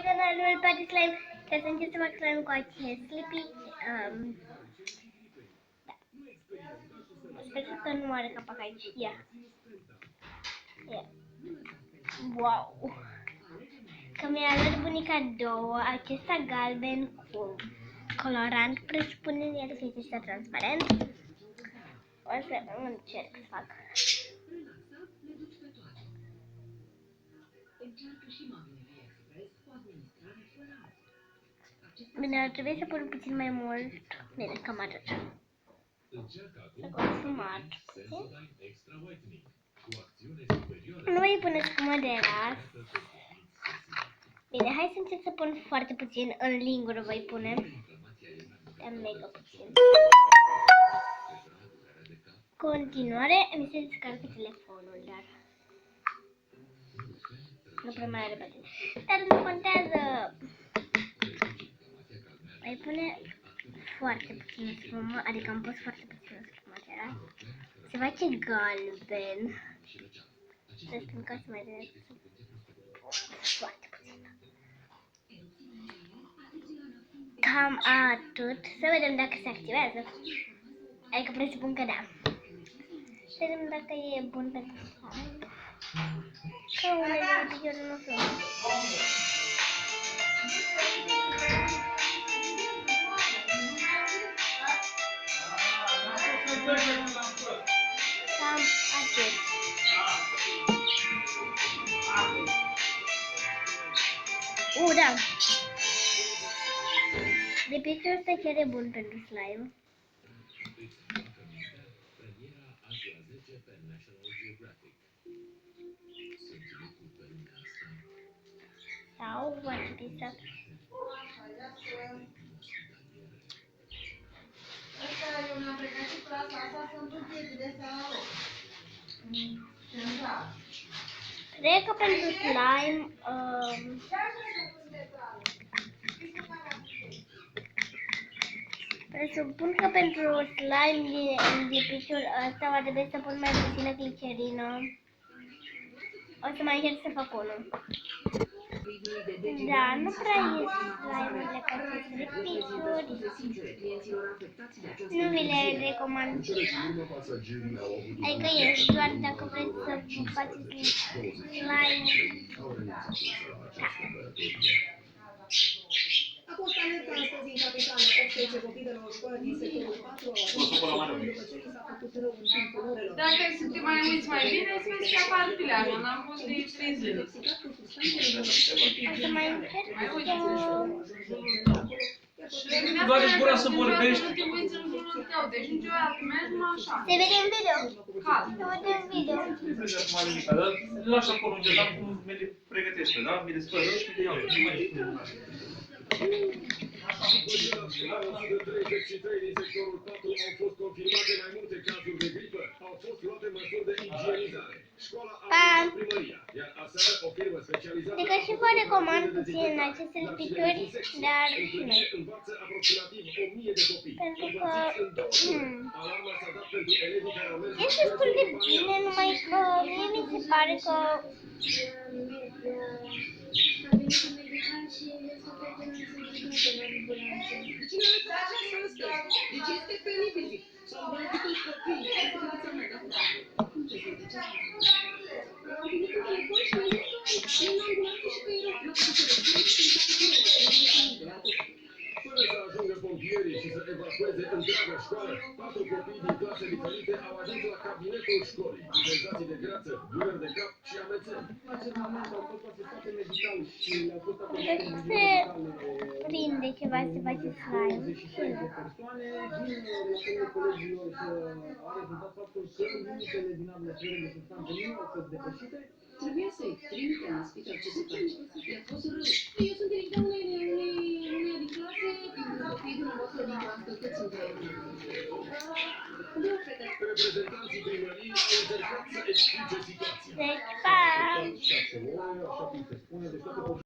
canalul Party Slime, ca să încep să fac slime cu acest lipi. Da. Sper că nu are capac aici. Ia. Wow! Că mi-a luat bunica două, acesta galben cu colorant, presupune el că este transparent. O să încerc să fac. Bine, ar trebui să pun puțin mai mult. Bine, cam atât. Să consumat puțin. Nu voi pune spumă de ras. Bine, hai să încep să pun foarte puțin. În lingură voi pune. Mega puțin. Continuare, mi se descarcă telefonul, dar nu prea mai are baterie. Dar nu contează. Mai pune foarte puțin spumă, adică am pus foarte puțin spumă de ras. Se face galben. Să spun ca să mai vedem. Foarte puțin. Cam atât. Să vedem dacă se activează. Adică presupun că da. Să vedem dacă e bun pentru slime. Că unele videouri nu sunt. Cam atât. Da. Lipiciul ăsta chiar e bun pentru slime. Sau va trebui să... Cred că pentru slime... presupun că pentru slime din lipiciul ăsta va trebui să pun mai puțină glicerină. O să mai încerc să fac unul. Da, nu prea ies slime-urile cu aceste lipiciuri. Nu vi le recomand. Adică ies doar dacă vreți să faceți slime. Da. A fost alertă astăzi în capitală. 18 copii de la o școală din sectorul 4 au fost după ce li s-a făcut rău în timpul orelor. Dacă să te mai uiți mai bine, îți vezi că apar pileană. N-am fost de 3 zile. O să mai încerc Doar ești gura să vorbești. Nu te uiți în jurul tău, deci niciodată mergi numai așa. Se vede în video. Cald. Se vede în video. Nu trebuie să mai nimica, dar le lași acolo unde dam cum mi le pregătesc, da? Mi le spălă și mi le iau. La 133 din sectorul 4 au fost confirmate mai multe cazuri de gripă. Au fost luate măsuri de igienizare. Școala a primăria, iar aseară o firmă specializată... Adică și vă recomand puțin aceste lipiciuri, dar și noi. Învață aproximativ 1000 de copii. Pentru că... Alarma s-a dat pentru elevii care au mers... Este destul de bine, numai că mie mi se pare că... Cine îți face să stă? Deci este penibil. S-au îmbolnăvit toți copiii. Ce să faceți mea? Cum să zic? De ce? Am venit cu telefon și mi-a zis că e în ambulanță și că e rău. Nu știu ce Până să ajungă pompierii și să evacueze întreaga școală, 4 copii din clase diferite au ajuns la cabinetul școlii, cu senzații de greață, dureri de cap și amețeli. Deci se prinde ceva să face slime. Trebuia să-i trimitem la spital ce se face. I-a fost rău. Eu sunt director unei din clase, copiii dumneavoastră din clasă, cât sunt ei? Două fete. Reprezentanții primăriei au încercat să explice situația. Deci, pa!